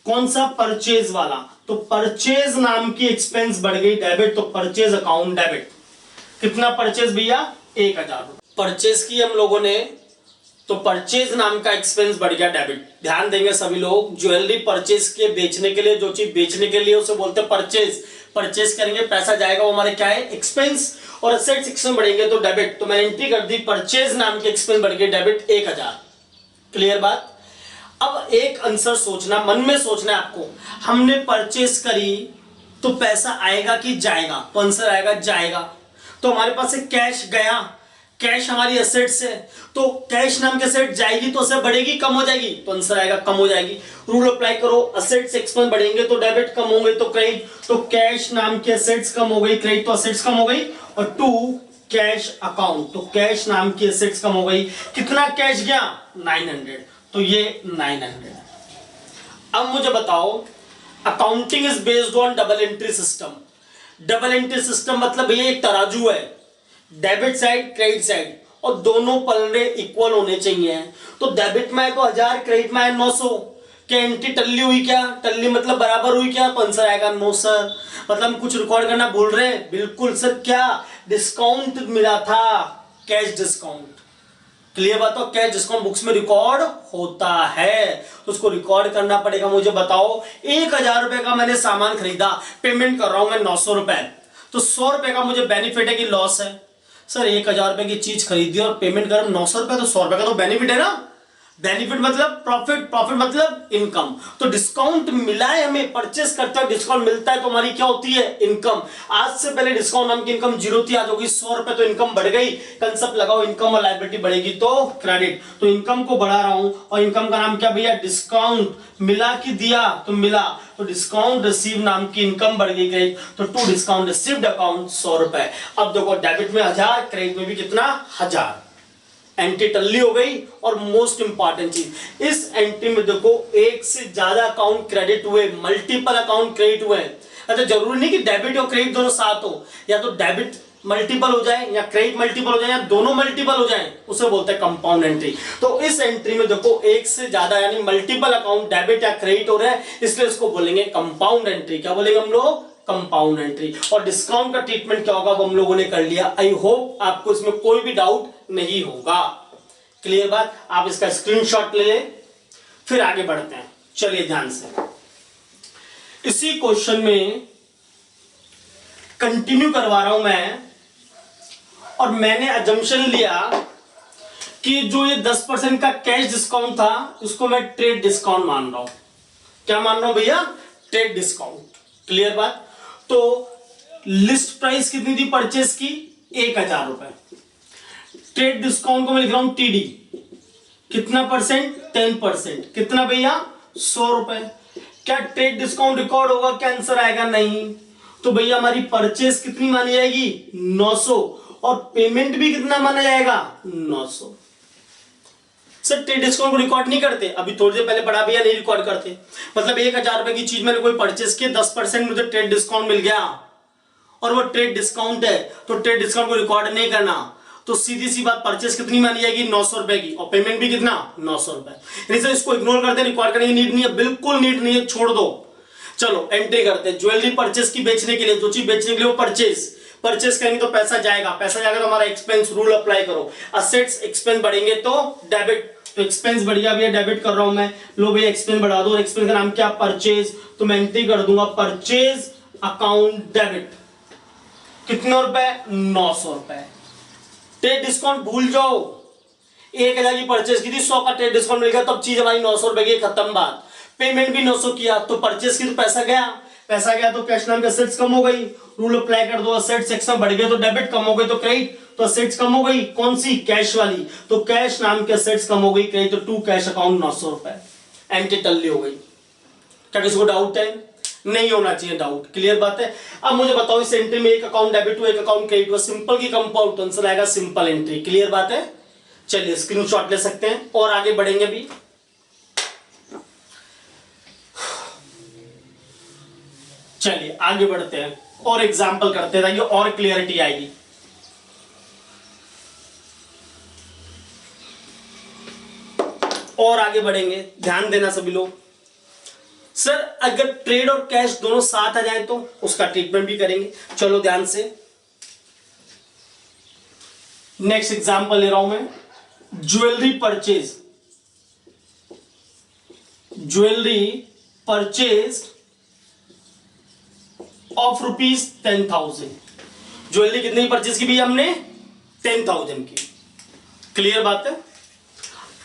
Speaker 1: कौन सा? परचेज वाला। तो परचेज नाम की एक्सपेंस बढ़ गई, डेबिट। तो परचेज अकाउंट डेबिट। कितना परचेज भैया? 1000। परचेज की हम लोगों ने, तो परचेज नाम का एक्सपेंस बढ़ गया, डेबिट। ध्यान देंगे सभी लोग, ज्वेलरी परचेज किए बेचने के लिए, जो चीज बेचने के लिए उसे बोलते हैं परचेज। परचेज करेंगे, पैसा जाएगा, वो हमारे क्या है? एक्सपेंस। और असेट्स एक्सपेंस बढ़ेंगे तो डेबिट। तो मैंने एंट्री कर दी, परचेज नाम के एक्सपेंस बढ़ गए, डेबिट 1000। क्लियर बात? अब एक आंसर सोचना, मन में सोचना है आपको, हमने परचेज करी तो पैसा आएगा कि जाएगा? तो आंसर आएगा जाएगा। तो हमारे पास से कैश गया, कैश हमारी एसेट्स है, तो कैश नाम के एसेट जाएगी तो असेट बढ़ेगी कम हो जाएगी? तो आंसर आएगा कम हो जाएगी। रूल अप्लाई करो, असेट्स एक्सपेंस बढ़ेंगे तो डेबिट, कम होंगे तो क्रेडिट। तो कैश नाम के एसेट्स कम हो गई, क्रेडिट तो असेट्स कम हो गई। और टू कैश अकाउंट, तो कैश नाम की एसेट्स कम हो गई। कितना कैश गया? 900। तो ये 900। अब मुझे बताओ, accounting is based on double entry system. Double entry system मतलब ये एक तराजू है, डेबिट साइड क्रेडिट साइड, और दोनों पलड़े इक्वल होने चाहिए। तो डेबिट में है तो 1000, क्रेडिट में है 900। क्या एंट्री टल्ली हुई? क्या टल्ली मतलब बराबर हुई क्या? तो आंसर आएगा नो सर। मतलब हम कुछ रिकॉर्ड करना भूल रहे हैं? बिल्कुल सर। क्या डिस्काउंट मिला था? Cash discount. क्लियर बात हो? कैश डिस्काउंट बुक्स में रिकॉर्ड होता है, तो उसको रिकॉर्ड करना पड़ेगा। मुझे बताओ, 1000 रुपए का मैंने सामान खरीदा, पेमेंट कर रहा हूं मैं 900 रुपए, तो 100 रुपए का मुझे बेनिफिट है कि लॉस है? सर 1000 रुपए की चीज खरीदी और पेमेंट कर 900 रुपए, तो 100 रुपए का तो बेनिफिट है ना। बेनिफिट मतलब प्रॉफिट, प्रॉफिट मतलब इनकम। तो डिस्काउंट मिला है हमें, परचेस करते हैं डिस्काउंट मिलता है तो हमारी क्या होती है? इनकम। आज से पहले डिस्काउंट नाम की इनकम 0 थी, आज होगी 100 रुपए, तो इनकम बढ़ गई। कंसेप्ट लगाओ, इनकम और लायबिलिटी बढ़ेगी तो क्रेडिट। तो इनकम को बढ़ा रहा हूं, और इनकम का नाम क्या भैया? डिस्काउंट। मिला कि दिया? तो मिला, तो डिस्काउंट रिसीव नाम की इनकम बढ़ गई, क्रेडिट। तो टू डिस्काउंट रिसीव्ड अकाउंट 100 रुपए। अब देखो, डेबिट में 1000, क्रेडिट में भी कितना? 1000। एंट्री टल्ली हो गई। और मोस्ट इंपॉर्टेंट चीज, इस एंट्री में देखो एक से ज्यादा अकाउंट क्रेडिट हुए, मल्टीपल अकाउंट क्रेडिट हुए। अच्छा, जरूरी नहीं कि डेबिट और क्रेडिट दोनों साथ हो, या तो डेबिट मल्टीपल हो जाए या क्रेडिट मल्टीपल हो जाए या दोनों मल्टीपल हो जाए, उसे बोलते हैं कंपाउंड एंट्री। तो इस एंट्री में देखो एक से ज्यादा यानी मल्टीपल अकाउंट डेबिट या क्रेडिट हो रहा है, इसलिए इसको बोलेंगे कंपाउंड एंट्री। क्या बोलेंगे हम लोग? Compound entry. और डिस्काउंट का ट्रीटमेंट क्या होगा वो हम लोगों ने कर लिया। आई होप आपको इसमें कोई भी डाउट नहीं होगा। क्लियर बात? आप इसका स्क्रीनशॉट ले लें, फिर आगे बढ़ते हैं। चलिए ध्यान से, इसी क्वेश्चन में कंटिन्यू करवा रहा हूं मैं, और मैंने अजम्पशन लिया कि जो ये 10% का कैश डिस्काउंट था उसको मैं ट्रेड डिस्काउंट मान रहा हूं। क्या मान रहा हूं भैया? Trade discount. क्लियर बात? तो लिस्ट प्राइस कितनी थी परचेज की? 1000 रुपए। ट्रेड डिस्काउंट को मैं लिख रहा हूं टीडी। कितना परसेंट? 10%। कितना भैया? 100 रुपए। क्या ट्रेड डिस्काउंट रिकॉर्ड होगा? क्या आंसर आएगा? नहीं। तो भैया हमारी परचेज कितनी मानी जाएगी 900 और पेमेंट भी कितना माना जाएगा 900। सर ट्रेड डिस्काउंट को रिकॉर्ड नहीं करते, अभी थोड़ी देर पहले पढ़ा भैया नहीं रिकॉर्ड करते। मतलब 1000 रुपए की चीज मैंने कोई परचेज की 10% मुझे ट्रेड डिस्काउंट मिल गया और वो ट्रेड डिस्काउंट है, तो ट्रेड डिस्काउंट को रिकॉर्ड नहीं करना, तो सीधी सी बात परचेज कितनी मानी जाएगी 900 रुपए की और पेमेंट भी कितना 900 रुपए। सर इसको इग्नोर करते हैं, रिकॉर्ड करने की नीड नहीं है, बिल्कुल नीड नहीं है, छोड़ दो। चलो एंट्री करते हैं। ज्वेलरी परचेज की बेचने के लिए, जो चीज बेचने के लिए वो परचेज करेंगे तो पैसा जाएगा तो हमारा एक्सपेंस रूल अप्लाई करो। असेट्स एक्सपेंस बढ़ेंगे तो डेबिट, तो एक्सपेंस बढ़ गया भैया, डेबिट कर रहा हूं मैं, लो भैया एक्सपेंस बढ़ा दो। एक्सपेंस का नाम क्या परचेज, तो मैं एंट्री कर दूंगा परचेज अकाउंट डेबिट। कितने रुपए 900 रुपए। ट्रेड डिस्काउंट भूल जाओ, 1000 की परचेज की थी 100 का ट्रेड डिस्काउंट मिल गया, तब चीज हमारी 900 रुपए की, खत्म बात। पेमेंट भी 900 किया तो परचेज की तो पैसा गया तो कैश नाम के असेट्स कम हो गई, रूल अप्लाई कर दो। असेट्स एक्सपेंस बढ़ गए तो डेबिट, कम हो गई तो क्रेडिट, तो असेट्स कम हो गई कौन सी कैश वाली, तो कैश नाम के असेट्स कम हो गई, क्रेडिट तो टू कैश अकाउंट 900 रुपए। एंट्री टल्ली हो गई। क्या किसी को डाउट है? नहीं होना चाहिए डाउट, क्लियर बात है। अब मुझे बताओ इस एंट्री में एक अकाउंट डेबिट हुआ एक अकाउंट क्रेडिट हुआ, सिंपल की कंपाउंड, आंसर आएगा सिंपल एंट्री, क्लियर बात है। चलिए स्क्रीनशॉट ले सकते हैं और आगे बढ़ेंगे भी। चलिए आगे बढ़ते हैं और एग्जांपल करते हैं ताकि और क्लियरिटी आएगी। और आगे बढ़ेंगे, ध्यान देना सभी लोग। सर अगर ट्रेड और कैश दोनों साथ आ जाए तो उसका ट्रीटमेंट भी करेंगे, चलो ध्यान से। नेक्स्ट एग्जांपल ले रहा हूं मैं, ज्वेलरी परचेज ऑफ ₹10,000। ज्वेलरी कितनी परचेज की भी हमने 10,000 की, क्लियर बात है।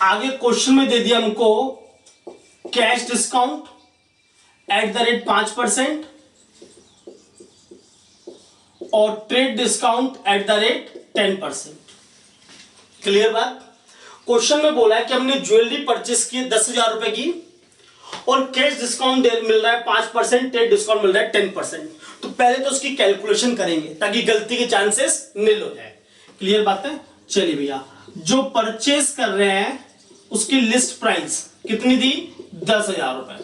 Speaker 1: आगे क्वेश्चन में दे दिया हमको कैश डिस्काउंट @ 5% और ट्रेड डिस्काउंट @ 10%, क्लियर बात। क्वेश्चन में बोला है कि हमने ज्वेलरी परचेज की 10,000 रुपए की और कैश डिस्काउंट मिल रहा है 5%, ट्रेड डिस्काउंट मिल रहा है 10%। तो पहले तो उसकी कैलकुलेशन करेंगे ताकि गलती के चांसेस निल हो जाए, क्लियर बात है। चलिए भैया, जो परचेज कर रहे हैं उसकी लिस्ट प्राइस कितनी थी 10,000 रुपए।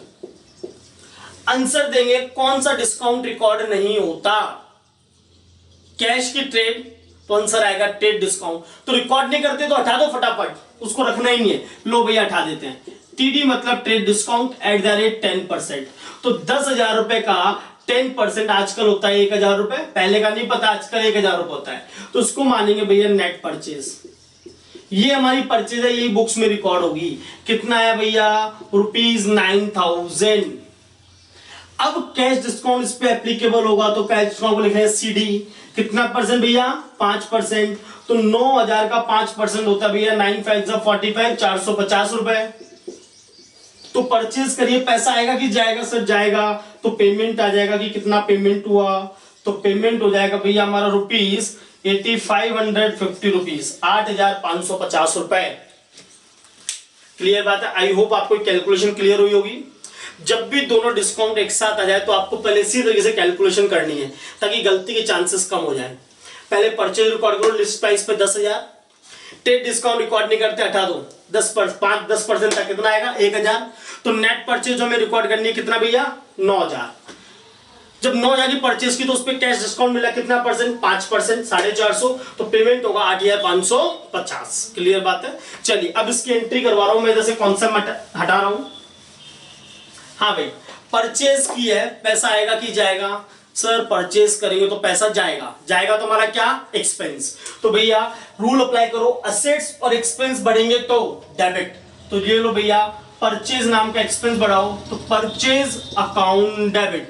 Speaker 1: आंसर देंगे कौन सा डिस्काउंट रिकॉर्ड नहीं होता, कैश की ट्रेड, तो आंसर आएगा ट्रेड डिस्काउंट। तो रिकॉर्ड नहीं करते तो हटा दो फटाफट, उसको रखना ही नहीं है, लो भैया हटा देते हैं। टीडी मतलब ट्रेड डिस्काउंट @ 10%। तो 10,000 रुपए का 10% आजकल होता है 1,000 रुपए, पहले का नहीं पता, आजकल 1,000 रुपए होता है, तो उसको मानेंगे भैया नेट परचेज। ये हमारी परचेज है, यही बुक्स में रिकॉर्ड होगी। कितना है भैया ₹9,000। अब कैश डिस्काउंट इस पे एप्लीकेबल होगा तो कैश डिस्काउंट को लिखेंगे CD। कितना परसेंट भैया 5%, तो 9,000 का 5% होता है भैया 9 5 45, 450 रुपए। तो परचेज करिए, पैसा आएगा कि जाएगा सर, जाएगा। तो पेमेंट आ जाएगा कि कितना पेमेंट हुआ, तो पेमेंट हो जाएगा भैया हमारा ₹8,550, 8,550 रुपए, क्लियर बात है। आई होप आपको कैलकुलेशन क्लियर हुई होगी। जब भी दोनों डिस्काउंट एक साथ आ जाए तो आपको पहले इसी तरीके से कैलकुलेशन करनी है ताकि गलती के चांसेस कम हो जाए। पहले परचेज रिकॉर्ड करो, लिस्ट प्राइस पे 10,000, ट्रेड डिस्काउंट रिकॉर्ड नहीं करते हटा दो, 10% तक कितना आएगा 1,000। तो नेट परचेज हमें रिकॉर्ड करनी है कितना भैया 9,000। जब 9,000 की परचेज की तो उस पर कैश डिस्काउंट मिला कितना परसेंट 5%, 450, तो पेमेंट होगा 8,550, क्लियर बात है। चलिए अब इसकी एंट्री करवा रहा हूं मैं, जैसे कॉन्सेप्ट हटा रहा हूं। हाँ भाई परचेज की है, पैसा आएगा कि जाएगा, सर परचेज करेंगे तो पैसा जाएगा, जाएगा तो हमारा क्या एक्सपेंस। तो भैया रूल अप्लाई करो, असेट्स और एक्सपेंस बढ़ेंगे तो डेबिट। तो ये लो भैया परचेज नाम का एक्सपेंस बढ़ाओ, तो purchase account debit,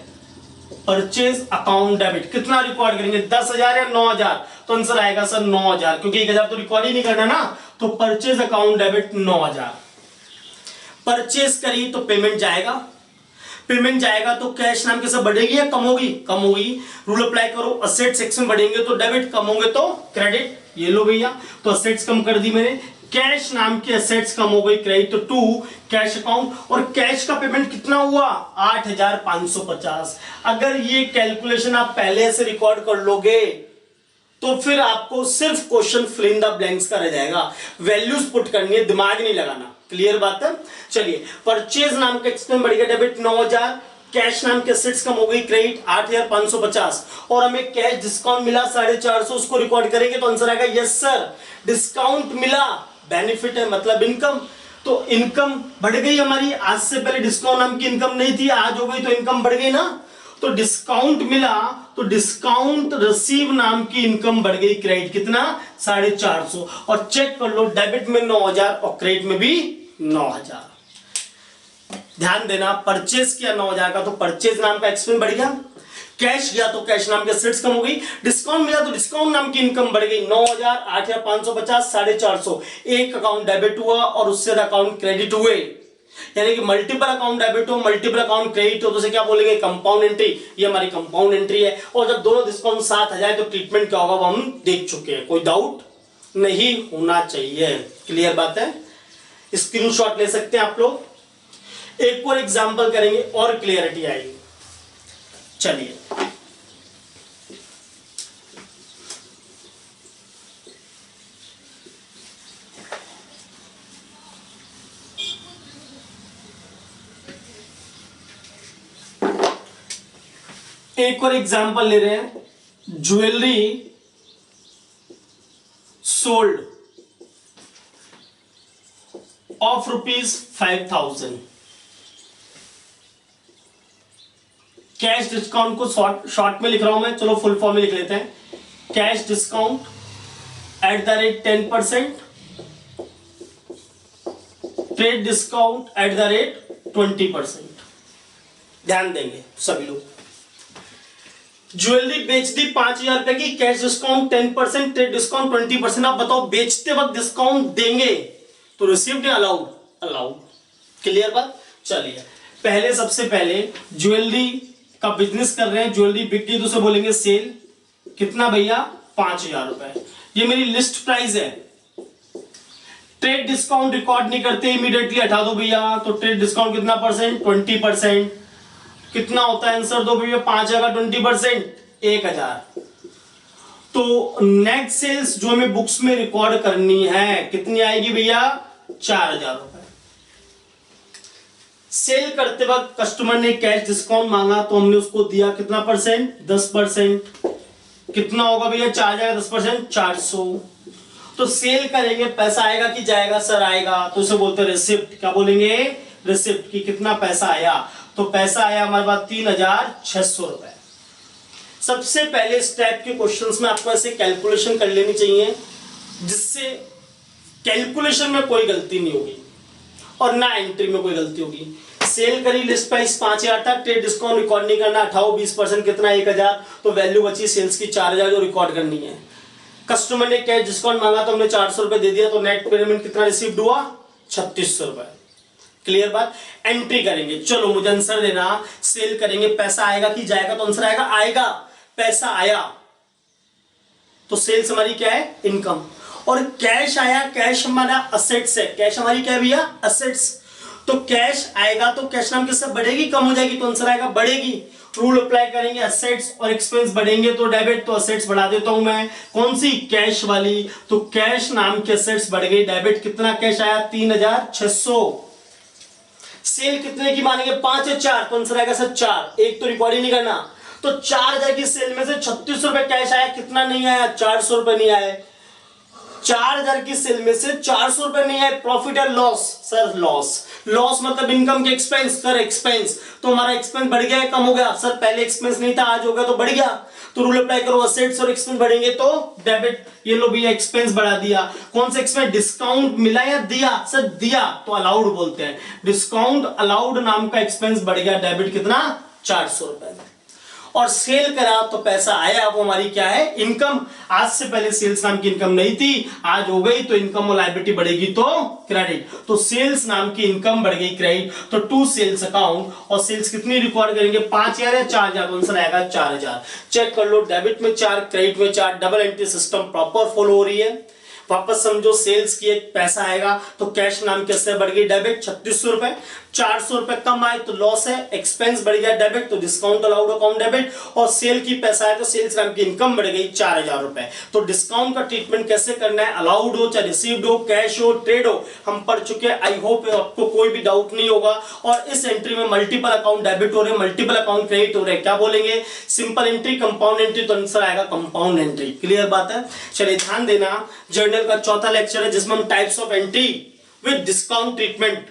Speaker 1: purchase account debit. कितना रिकॉर्ड करेंगे 10,000 या 9,000, तो आंसर आएगा सर 9,000, क्योंकि 1,000 तो रिकॉर्ड ही नहीं करना ना। तो परचेज अकाउंट डेबिट 9,000। परचेज करी तो पेमेंट जाएगा, पेमेंट जाएगा तो कैश नाम के सब बढ़ेगी या कम होगी, कम होगी। रूल अप्लाई करो, असेट सेक्शन बढ़ेंगे तो डेबिट, कम होंगे तो क्रेडिट। ये लो भैया, तो असेट्स कम कर दी मैंने, कैश नाम की एसेट्स कम हो गई क्रेडिट टू कैश अकाउंट, और कैश का पेमेंट कितना हुआ 8,550। अगर ये कैलकुलेशन आप पहले से रिकॉर्ड कर लोगे तो फिर आपको सिर्फ question fill in the blanks का रह जाएगा, वैल्यूज पुट करनी है, दिमाग नहीं लगाना। क्लियर बात है। चलिए, परचेज नाम का एक्सपेंस बढ़ गया डेबिट 9,000, कैश नाम के एसेट्स कम हो गई क्रेडिट 8,550, और हमें कैश डिस्काउंट मिला 450, उसको रिकॉर्ड करेंगे तो आंसर आएगा यस सर, डिस्काउंट मिला, बेनिफिट है मतलब इनकम। तो इनकम बढ़ गई हमारी, आज से पहले डिस्काउंट नाम की इनकम नहीं थी, आज हो गई तो इनकम बढ़ गई ना। तो डिस्काउंट मिला तो डिस्काउंट रिसीव नाम की इनकम बढ़ गई क्रेडिट कितना 450, और चेक कर लो डेबिट में 9,000 और क्रेडिट में भी 9,000। ध्यान देना, परचेज किया 9,000 का तो परचेज नाम का एक्सपेंस बढ़ गया, कैश गया तो कैश नाम के एसेट्स कम हो गई, डिस्काउंट मिला तो डिस्काउंट नाम की इनकम बढ़ गई 9,000, 8,550, 450, एक अकाउंट डेबिट हुआ और उससे अकाउंट क्रेडिट हुए, यानी कि मल्टीपल अकाउंट डेबिट हो मल्टीपल अकाउंट क्रेडिट हो तो उसे क्या बोलेंगे कंपाउंड एंट्री। ये हमारी कंपाउंड एंट्री है, और जब दोनों डिस्काउंट साथ आ जाए तो ट्रीटमेंट क्या होगा वो हम देख चुके हैं, कोई डाउट नहीं होना चाहिए। क्लियर बात है, स्क्रीनशॉट ले सकते हैं आप लोग। एक और एग्जांपल करेंगे और क्लियरिटी आएगी। चलिए, एक और एग्जांपल ले रहे हैं, jewellery sold off ₹5,000, cash discount को शॉर्ट में लिख रहा हूं मैं, चलो फुल फॉर्म में लिख लेते हैं, cash discount at the rate 10%, trade discount at the rate 20%। ध्यान देंगे सभी लोग। ज्वेलरी बेच दी 5,000 रुपए की, कैश डिस्काउंट 10%, ट्रेड डिस्काउंट 20%। आप बताओ बेचते वक्त डिस्काउंट देंगे तो रिसीव्ड या अलाउड? अलाउड। क्लियर बात। चलिए, पहले सबसे पहले ज्वेलरी का बिजनेस कर रहे हैं, ज्वेलरी बिक गई तो उसे बोलेंगे सेल, कितना भैया 5,000 रुपए, ये मेरी लिस्ट प्राइस है। ट्रेड डिस्काउंट रिकॉर्ड नहीं करते, इमीडिएटली हटा दो भैया, तो ट्रेड डिस्काउंट कितना परसेंट 20%, कितना होता है आंसर दो भैया, 5,000 का 20% 1,000। तो नेट सेल्स जो हमें बुक्स में रिकॉर्ड करनी है कितनी आएगी भैया 4,000 रुपए। सेल करते वक्त कस्टमर ने कैश डिस्काउंट मांगा तो हमने उसको दिया कितना परसेंट 10%, कितना होगा भैया 4,000 10% 400। तो सेल करेंगे पैसा आएगा कि जाएगा? सर आएगा, तो उसे बोलते हैं रिसिप्ट। क्या बोलेंगे? रिसिप्ट की कितना पैसा आया, तो पैसा आया हमारे पास 3,600 रुपए। सबसे पहले स्टेप के क्वेश्चंस में आपको ऐसे कैलकुलेशन कर लेनी चाहिए जिससे कैलकुलेशन में कोई गलती नहीं होगी और ना एंट्री में कोई गलती होगी। सेल करी, लिस्ट प्राइस 5,000 था, ट्रेड डिस्काउंट रिकॉर्ड नहीं करना, हटाओ 20%, कितना 1,000, तो वैल्यू बची सेल्स की 4,000 जो रिकॉर्ड करनी है। कस्टमर ने कैश डिस्काउंट मांगा तो हमने 400 रुपए दे दिया, तो नेट पेमेंट कितना रिसीव्ड हुआ 3,600 रुपए। क्लियर बात। एंट्री करेंगे, चलो मुझे आंसर देना, सेल करेंगे पैसा आएगा कि जाएगा, तो आंसर आएगा आएगा, पैसा आया तो सेल्स हमारी क्या है इनकम, और कैश आया, कैश हमारा असेट्स है, कैश हमारी क्या है भैया असेट्स, तो कैश आएगा तो कैश नाम किससे बढ़ेगी कम हो जाएगी, तो आंसर आएगा बढ़ेगी। रूल अप्लाई करेंगे, असेट्स और एक्सपेंस बढ़ेंगे तो डेबिट, तो असेट्स बढ़ा देता हूं मैं, कौन सी कैश वाली, तो कैश नाम के असेट्स बढ़ गई, डेबिट कितना कैश आया 3,600। सेल कितने की मानेंगे 5 या 4, तो आंसर आएगा सर 4, एक तो रिकॉर्ड ही नहीं करना, तो 4,000 की सेल में से 36 रुपए कैश आया, कितना नहीं आया 400 रुपए नहीं आए, 4,000 की सेल में से 400 रुपए नहीं आए, प्रॉफिट है लॉस, सर लॉस, लॉस मतलब इनकम के एक्सपेंस, सर एक्सपेंस, तो हमारा एक्सपेंस बढ़ गया है कम हो गया, सर पहले एक्सपेंस नहीं था आज हो गया तो बढ़ गया, तो रूल अप्लाई करो, असेट्स और एक्सपेंस बढ़ेंगे तो डेबिट, ये लो भैया एक्सपेंस बढ़ा दिया, कौन सा एक्सपेंस डिस्काउंट मिला या दिया, सर दिया तो अलाउड बोलते हैं, डिस्काउंट अलाउड नाम का एक्सपेंस बढ़ गया, डेबिट कितना 400 रुपए, और सेल करा तो पैसा आया, वो हमारी क्या है इनकम। आज से पहले सेल्स नाम की इनकम नहीं थी, आज हो गई तो इनकम और लायबिलिटी बढ़ेगी तो क्रेडिट, तो सेल्स नाम की इनकम बढ़ गई क्रेडिट, तो टू सेल्स अकाउंट, और सेल्स कितनी रिकॉर्ड करेंगे 5,000 या 4,000, आंसर आएगा 4,000। चेक कर लो, डेबिट में 4 क्रेडिट में 4, double entry system proper follow हो रही है। वापस समझो सेल्स की एक पैसा आएगा तो कैश नाम कैसे बढ़ गई डेबिट 3600 रुपए, 400 रुपए कम आए तो लॉस है, एक्सपेंस बढ़ गया डेबिट तो डिस्काउंट अलाउड अकाउंट डेबिट, और सेल की पैसा है तो सेल्स नाम की इनकम बढ़ गई 4000 रुपए। तो डिस्काउंट का ट्रीटमेंट कैसे करना है, अलाउड हो चाहे रिसीव्ड हो, कैश हो, ट्रेड हो, हम पढ़ चुके हैं। आई होप आपको कोई भी डाउट नहीं होगा। और इस एंट्री में मल्टीपल अकाउंट डेबिट हो रहे हैं, मल्टीपल अकाउंट क्रेडिट हो रहे हैं, क्या बोलेंगे, सिंपल एंट्री, कंपाउंड एंट्री, तो आंसर आएगा कंपाउंड एंट्री। क्लियर बात है। चलिए ध्यान देना, जर्नल का चौथा लेक्चर है जिसमें हम types of entry with discount treatment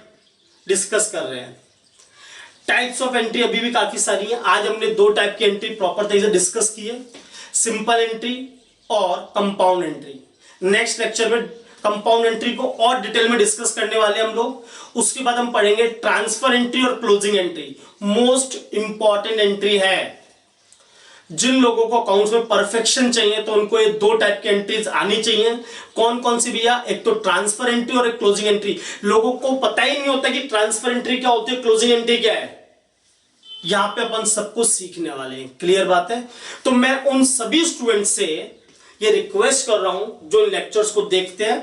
Speaker 1: discuss कर रहे हैं। टाइप्स ऑफ एंट्री अभी भी काफी सारी है। आज हमने दो टाइप की एंट्री प्रॉपर तरीके से डिस्कस की है, सिंपल एंट्री और कंपाउंड एंट्री। नेक्स्ट लेक्चर में कंपाउंड एंट्री को और डिटेल में डिस्कस करने वाले हम लोग। उसके बाद हम पढ़ेंगे ट्रांसफर एंट्री और closing entry. Most important entry है। जिन लोगों को अकाउंट्स में परफेक्शन चाहिए तो उनको ये दो टाइप की एंट्रीज आनी चाहिए। कौन कौन सी भैया, एक तो ट्रांसफर एंट्री और एक क्लोजिंग एंट्री। लोगों को पता ही नहीं होता कि ट्रांसफर एंट्री क्या होती है, क्लोजिंग एंट्री क्या है। यहां पे अपन सबको सीखने वाले हैं। क्लियर बात है। तो मैं उन सभी स्टूडेंट्स से ये रिक्वेस्ट कर रहा हूं जो लेक्चर्स को देखते हैं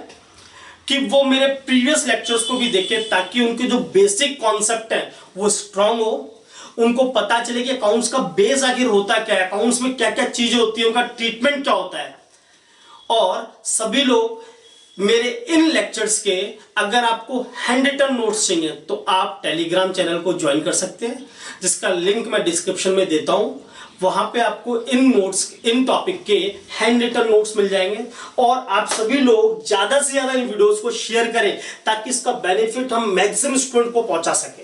Speaker 1: कि वो मेरे प्रीवियस लेक्चर्स को भी देखें, ताकि उनके जो बेसिक कॉन्सेप्ट है वो स्ट्रांग हो, उनको पता चले कि अकाउंट्स का बेस आखिर होता क्या है, अकाउंट्स में क्या क्या चीजें होती है, उनका ट्रीटमेंट क्या होता है। और सभी लोग मेरे इन लेक्चर्स के अगर आपको हैंड रिटन नोट्स चाहिए तो आप टेलीग्राम चैनल को ज्वाइन कर सकते हैं, जिसका लिंक मैं डिस्क्रिप्शन में देता हूं। वहां पे आपको इन नोट्स, इन टॉपिक के हैंड रिटन नोट्स मिल जाएंगे। और आप सभी लोग ज्यादा से ज्यादा इन वीडियोस को शेयर करें ताकि इसका बेनिफिट हम मैक्सिमम स्टूडेंट को पहुंचा सकें।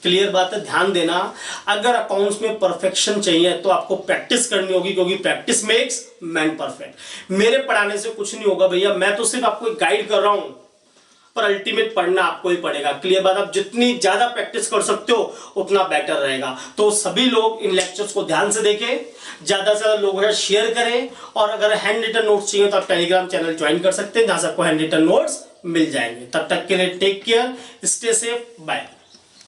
Speaker 1: क्लियर बात है। ध्यान देना, अगर अकाउंट्स में परफेक्शन चाहिए तो आपको प्रैक्टिस करनी होगी, क्योंकि प्रैक्टिस मेक्स मैन परफेक्ट। मेरे पढ़ाने से कुछ नहीं होगा भैया, मैं तो सिर्फ आपको गाइड कर रहा हूं, पर अल्टीमेट पढ़ना आपको ही पड़ेगा। क्लियर बात। आप जितनी ज्यादा प्रैक्टिस कर सकते हो उतना बेटर रहेगा। तो सभी लोग इन लेक्चर्स को ध्यान से देखें, ज्यादा से ज्यादा लोगों के साथ शेयर करें। और अगर हैंड रिटन नोट्स चाहिए तो आप टेलीग्राम चैनल ज्वाइन कर सकते हैं, जहां से आपको हैंड रिटन नोट्स मिल जाएंगे। तब तक के लिए take care, stay safe, bye.